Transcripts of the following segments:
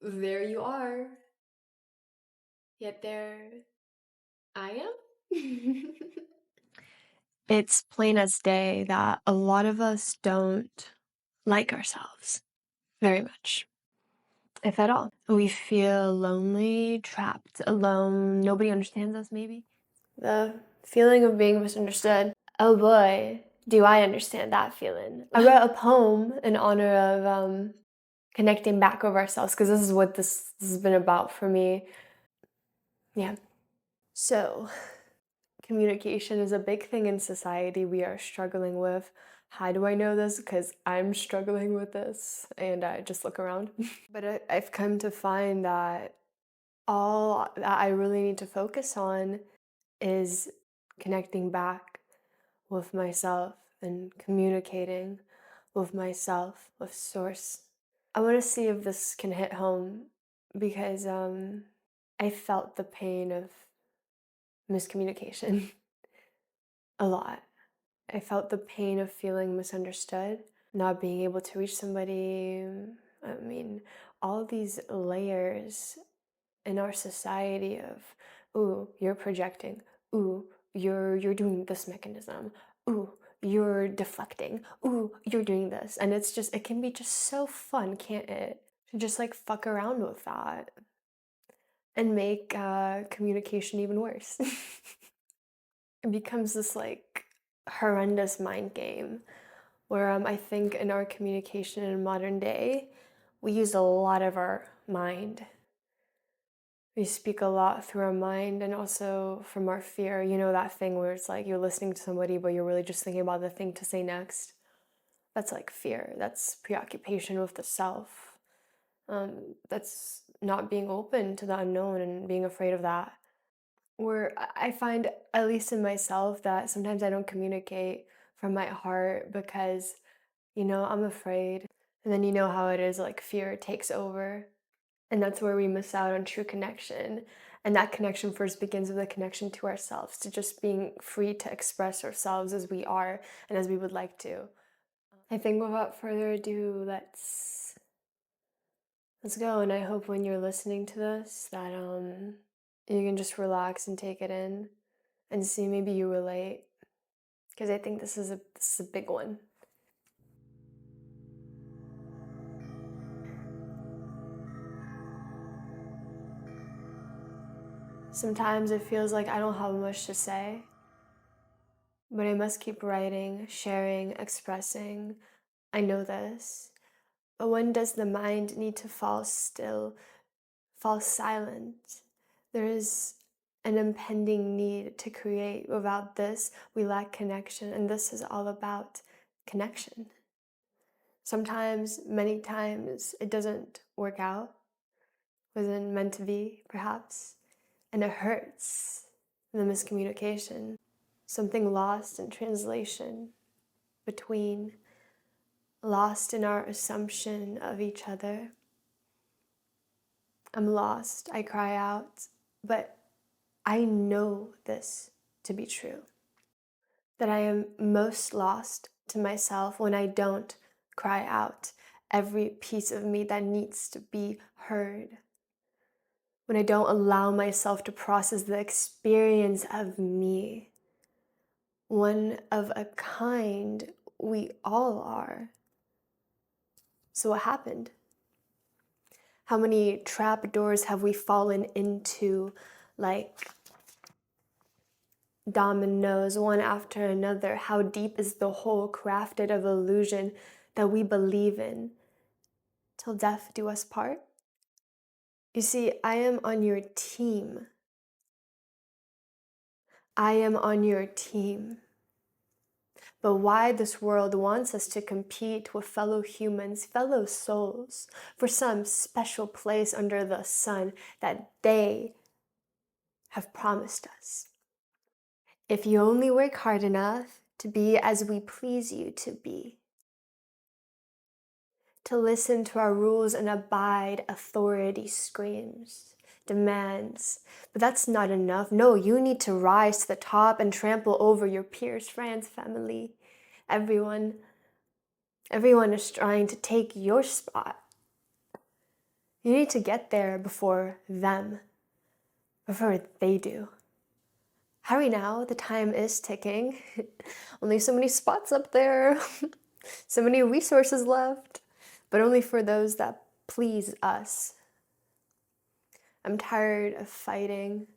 there you are. Yet there I am. It's plain as day that a lot of us don't like ourselves very much, if at all. We feel lonely, trapped, alone, nobody understands us maybe. The feeling of being misunderstood. Oh boy, do I understand that feeling. I wrote a poem in honor of connecting back with ourselves, because this is what this has been about for me. Yeah. So, communication is a big thing in society we are struggling with. How do I know this? Because I'm struggling with this and I just look around. But I've come to find that all that I really need to focus on is connecting back with myself and communicating with myself, with Source. I want to see if this can hit home because I felt the pain of miscommunication a lot. I felt the pain of feeling misunderstood, not being able to reach somebody. I mean, all these layers in our society of, ooh, you're projecting, ooh, you're doing this mechanism, ooh, you're deflecting, ooh, you're doing this. And it's just, it can be just so fun, can't it? To just like fuck around with that and make communication even worse. It becomes this like horrendous mind game where I think in our communication in modern day, we use a lot of our mind. We speak a lot through our mind and also from our fear. You know, that thing where it's like you're listening to somebody, but you're really just thinking about the thing to say next. That's like fear. That's preoccupation with the self. That's not being open to the unknown and being afraid of that. Where I find, at least in myself, that sometimes I don't communicate from my heart because, I'm afraid. And then you know how it is, like fear takes over. And that's where we miss out on true connection. And that connection first begins with a connection to ourselves, to just being free to express ourselves as we are and as we would like to. I think without further ado, let's go. And I hope when you're listening to this that you can just relax and take it in and see maybe you relate, because I think this is a big one. Sometimes it feels like I don't have much to say, but I must keep writing, sharing, expressing. I know this. But when does the mind need to fall still, fall silent? There is an impending need to create. Without this, we lack connection, and this is all about connection. Sometimes, many times, it doesn't work out, wasn't meant to be, perhaps, and it hurts, the miscommunication, something lost in translation between, lost in our assumption of each other. I'm lost, I cry out, but I know this to be true. That I am most lost to myself when I don't cry out every piece of me that needs to be heard. When I don't allow myself to process the experience of me. One of a kind we all are. So what happened? How many trap doors have we fallen into, like dominoes, one after another? How deep is the hole crafted of illusion that we believe in? Till death do us part? You see, I am on your team. I am on your team. But why this world wants us to compete with fellow humans, fellow souls, for some special place under the sun that they have promised us. If you only work hard enough to be as we please you to be, to listen to our rules and abide, authority screams, demands. But that's not enough. No, you need to rise to the top and trample over your peers, friends, family, everyone. Everyone is trying to take your spot. You need to get there before them, before they do. Hurry now, the time is ticking. Only so many spots up there, so many resources left, but only for those that please us. I'm tired of fighting.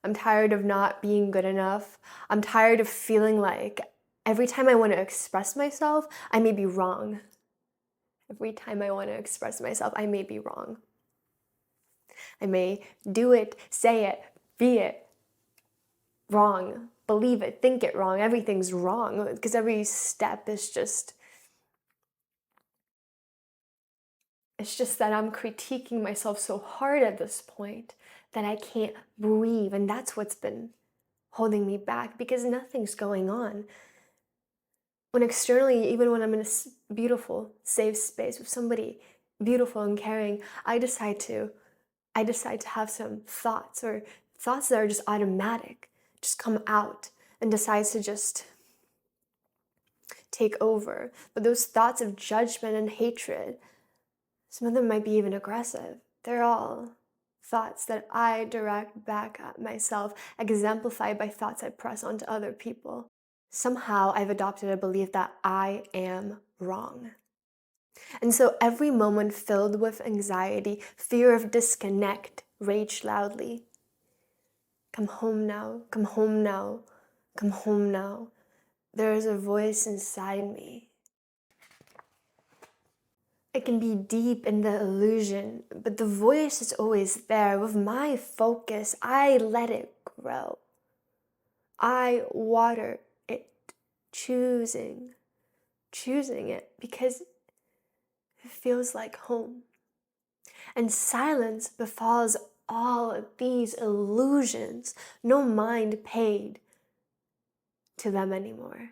I'm tired of not being good enough. I'm tired of feeling like every time I want to express myself, I may be wrong. Every time I want to express myself, I may be wrong. I may do it, say it, be it wrong, believe it, think it wrong. Everything's wrong because every step is just, it's just that I'm critiquing myself so hard at this point that I can't breathe. And that's what's been holding me back because nothing's going on. When externally, even when I'm in a beautiful, safe space with somebody beautiful and caring, I decide to have some thoughts or thoughts that are just automatic, just come out and decides to just take over. But those thoughts of judgment and hatred, some of them might be even aggressive. They're all thoughts that I direct back at myself, exemplified by thoughts I press onto other people. Somehow I've adopted a belief that I am wrong. And so every moment filled with anxiety, fear of disconnect, rage loudly. Come home now, come home now, come home now. There is a voice inside me. It can be deep in the illusion, but the voice is always there. With my focus, I let it grow. I water it, choosing it because it feels like home. And silence befalls all of these illusions, no mind paid to them anymore.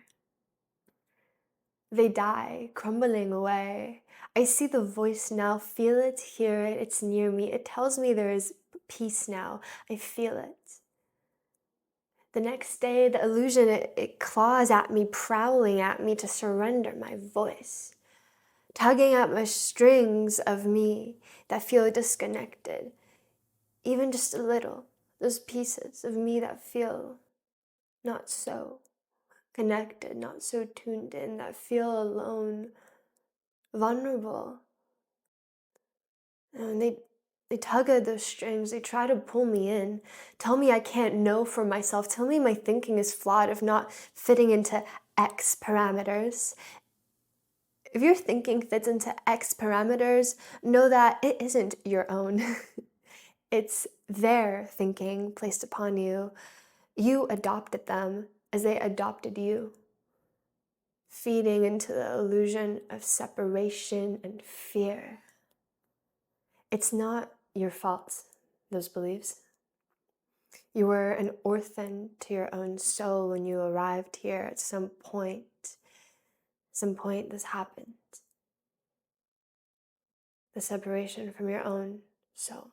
They die, crumbling away. I see the voice now, feel it, hear it, it's near me. It tells me there is peace now. I feel it. The next day, the illusion, it claws at me, prowling at me to surrender my voice, tugging at my strings of me that feel disconnected, even just a little, those pieces of me that feel not so connected, not so tuned in, that feel alone, vulnerable. And they tug at those strings, they try to pull me in, tell me I can't know for myself, tell me my thinking is flawed if not fitting into X parameters. If your thinking fits into X parameters, know that it isn't your own. It's their thinking placed upon you. You adopted them as they adopted you, feeding into the illusion of separation and fear. It's not your fault, those beliefs. You were an orphan to your own soul when you arrived here at some point. Some point this happened. The separation from your own soul.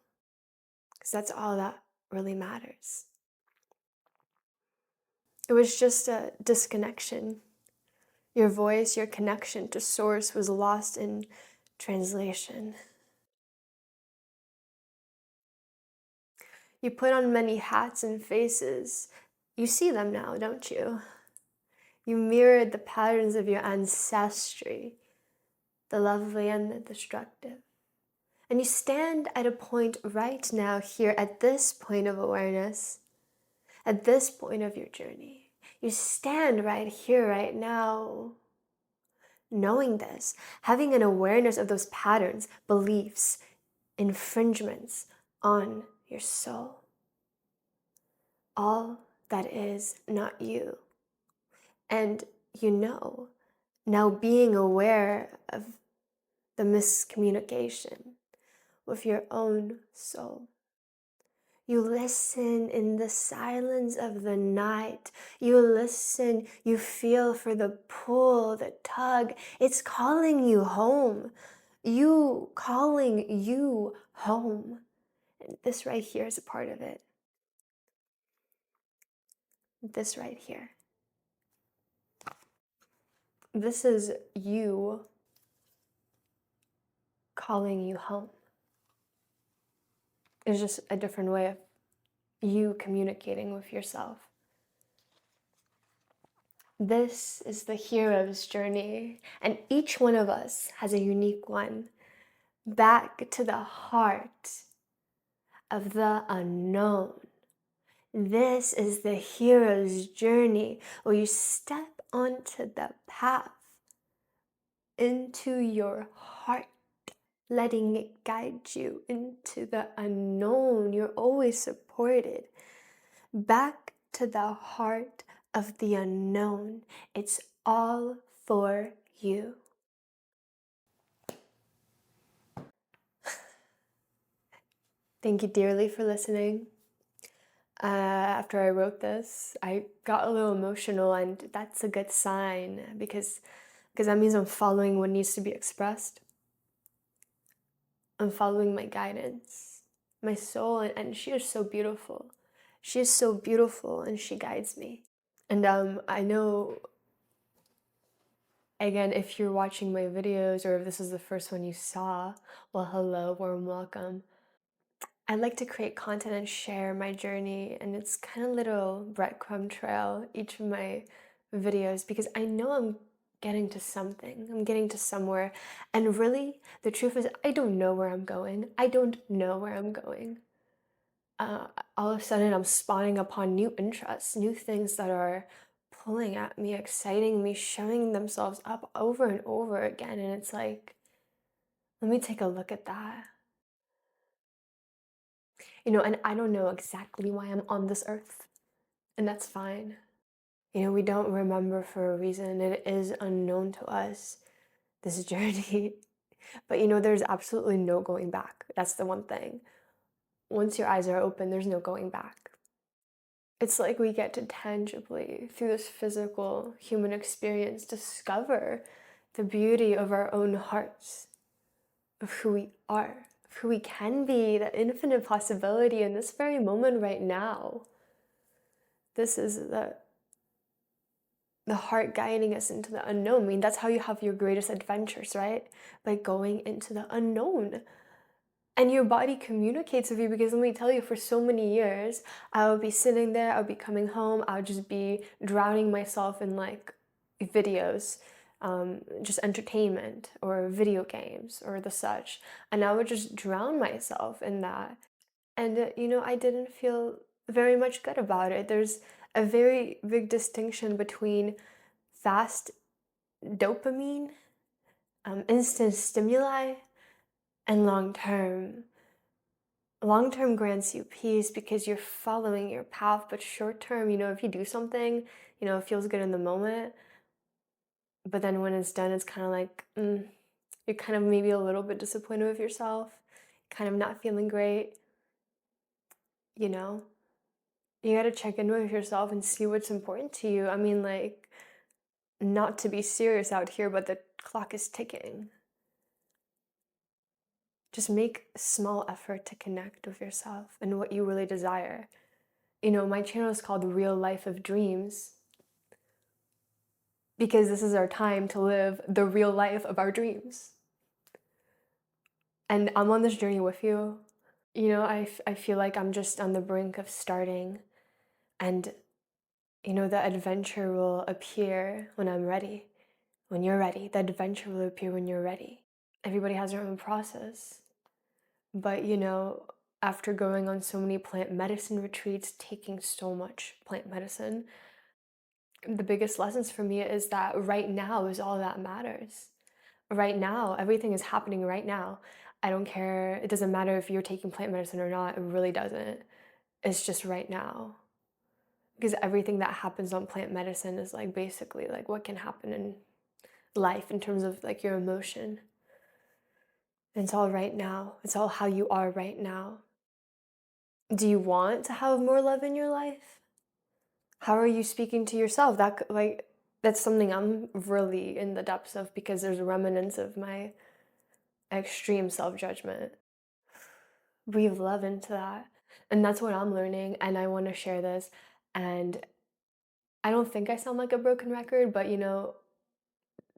Because that's all that really matters. It was just a disconnection. Your voice, your connection to source was lost in translation. You put on many hats and faces. You see them now, don't you? You mirrored the patterns of your ancestry, the lovely and the destructive. And you stand at a point right now here, at this point of awareness, at this point of your journey. You stand right here, right now, knowing this, having an awareness of those patterns, beliefs, infringements on your soul. All that is not you. And you know, now being aware of the miscommunication with your own soul. You listen in the silence of the night. You listen, you feel for the pull, the tug. It's calling you home. You calling you home. And this right here is a part of it. This right here. This is you calling you home. It's just a different way of you communicating with yourself. This is the hero's journey, and each one of us has a unique one. Back to the heart of the unknown. This is the hero's journey where you step onto the path into your heart, letting it guide you into the unknown. You're always supported. Back to the heart of the unknown. It's all for you. Thank you dearly for listening. After I wrote this, I got a little emotional, and that's a good sign because that means I'm following what needs to be expressed. I'm following my guidance, my soul, and she is so beautiful. She is so beautiful, and she guides me. And I know, again, if you're watching my videos or if this is the first one you saw, well, hello, warm welcome. I like to create content and share my journey, and it's kind of little breadcrumb trail each of my videos because I know I'm getting to something. I'm getting to somewhere. And really, the truth is, I don't know where I'm going. I don't know where I'm going. Uh, all of a sudden, I'm spawning upon new interests, new things that are pulling at me, exciting me, showing themselves up over and over again. And it's like, let me take a look at that. And I don't know exactly why I'm on this earth, and that's fine. We don't remember for a reason. It is unknown to us, this journey. But there's absolutely no going back. That's the one thing. Once your eyes are open, there's no going back. It's like we get to tangibly, through this physical human experience, discover the beauty of our own hearts, of who we are, of who we can be, the infinite possibility in this very moment right now. This is the heart guiding us into the unknown. I mean, that's how you have your greatest adventures, right? By going into the unknown. And your body communicates with you because let me tell you, for so many years, I would be sitting there, I would be coming home, I would just be drowning myself in like videos, just entertainment or video games or the such. And I would just drown myself in that. And, I didn't feel very much good about it. There's a very big distinction between fast dopamine, instant stimuli, and long term. Long term grants you peace because you're following your path, but short term, if you do something, it feels good in the moment, but then when it's done, it's kind of like, you're kind of maybe a little bit disappointed with yourself, kind of not feeling great, you know? You gotta check in with yourself and see what's important to you. I mean, like, not to be serious out here, but the clock is ticking. Just make a small effort to connect with yourself and what you really desire. My channel is called Real Life of Dreams because this is our time to live the real life of our dreams. And I'm on this journey with you. I feel like I'm just on the brink of starting, and the adventure will appear when I'm ready. When you're ready, the adventure will appear when you're ready. Everybody has their own process. But, after going on so many plant medicine retreats, taking so much plant medicine, the biggest lessons for me is that right now is all that matters. Right now, everything is happening right now. I don't care. It doesn't matter if you're taking plant medicine or not. It really doesn't. It's just right now. Because everything that happens on plant medicine is like basically like what can happen in life in terms of like your emotion. It's all right now. It's all how you are right now. Do you want to have more love in your life? How are you speaking to yourself? That's something I'm really in the depths of because there's remnants of my extreme self-judgment. Breathe love into that. And that's what I'm learning, and I want to share this. And I don't think I sound like a broken record, but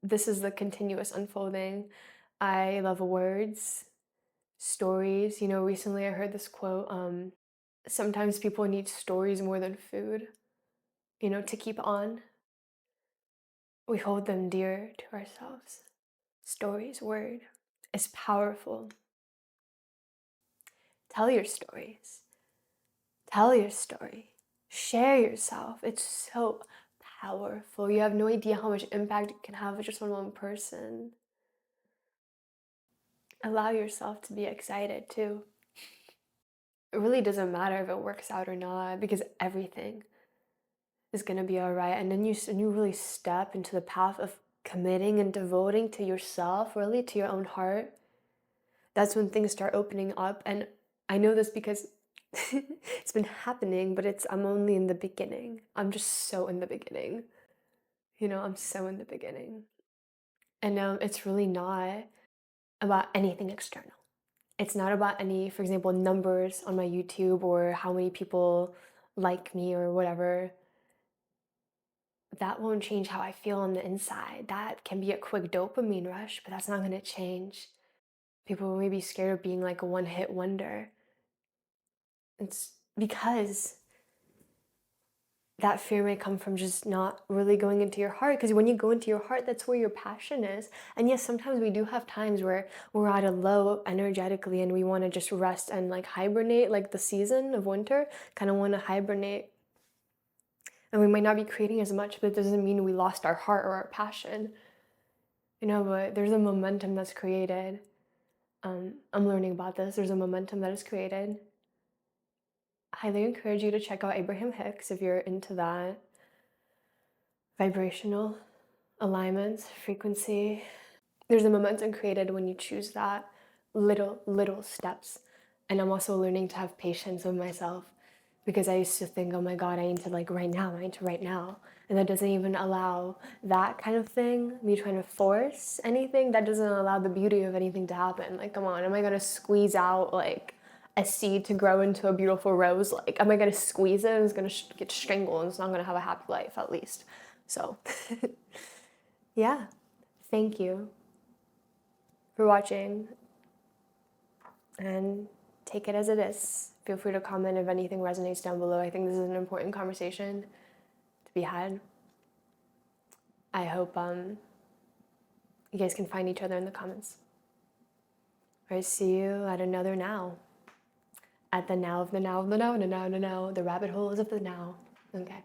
this is the continuous unfolding. I love words. Stories, you know, recently I heard this quote, sometimes people need stories more than food, you know, to keep on. We hold them dear to ourselves. Stories, word is powerful. Tell your stories. Tell your story. Share yourself. It's so powerful. You have no idea how much impact it can have with just one person. Allow yourself to be excited too. It really doesn't matter if it works out or not because everything is going to be all right. And then you really step into the path of committing and devoting to yourself, really to your own heart. That's when things start opening up. And I know this because it's been happening, but I'm only in the beginning. I'm just so in the beginning. You know, I'm so in the beginning. And it's really not about anything external. It's not about any, for example, numbers on my YouTube or how many people like me or whatever. That won't change how I feel on the inside. That can be a quick dopamine rush, but that's not going to change. People may be scared of being like a one hit wonder. It's because that fear may come from just not really going into your heart. Because when you go into your heart, that's where your passion is. And yes, sometimes we do have times where we're at a low energetically and we want to just rest and like hibernate, like the season of winter, kind of want to hibernate. And we might not be creating as much, but it doesn't mean we lost our heart or our passion. You know, but there's a momentum that's created. I'm learning about this. There's a momentum that is created. I highly encourage you to check out Abraham Hicks if you're into that. Vibrational alignments, frequency. There's a momentum created when you choose that little steps. And I'm also learning to have patience with myself because I used to think, oh my God, I need to like right now, I need to right now. And that doesn't even allow that kind of thing, me trying to force anything, that doesn't allow the beauty of anything to happen. Like, come on, am I gonna squeeze out like a seed to grow into a beautiful rose? Like, am I gonna squeeze it and it's gonna get strangled and it's not gonna have a happy life at least? So, yeah, thank you for watching and take it as it is. Feel free to comment if anything resonates down below. I think this is an important conversation to be had. I hope you guys can find each other in the comments. All right, see you at another now. At the now of the now of the now, and the now, the rabbit holes of the now. Okay.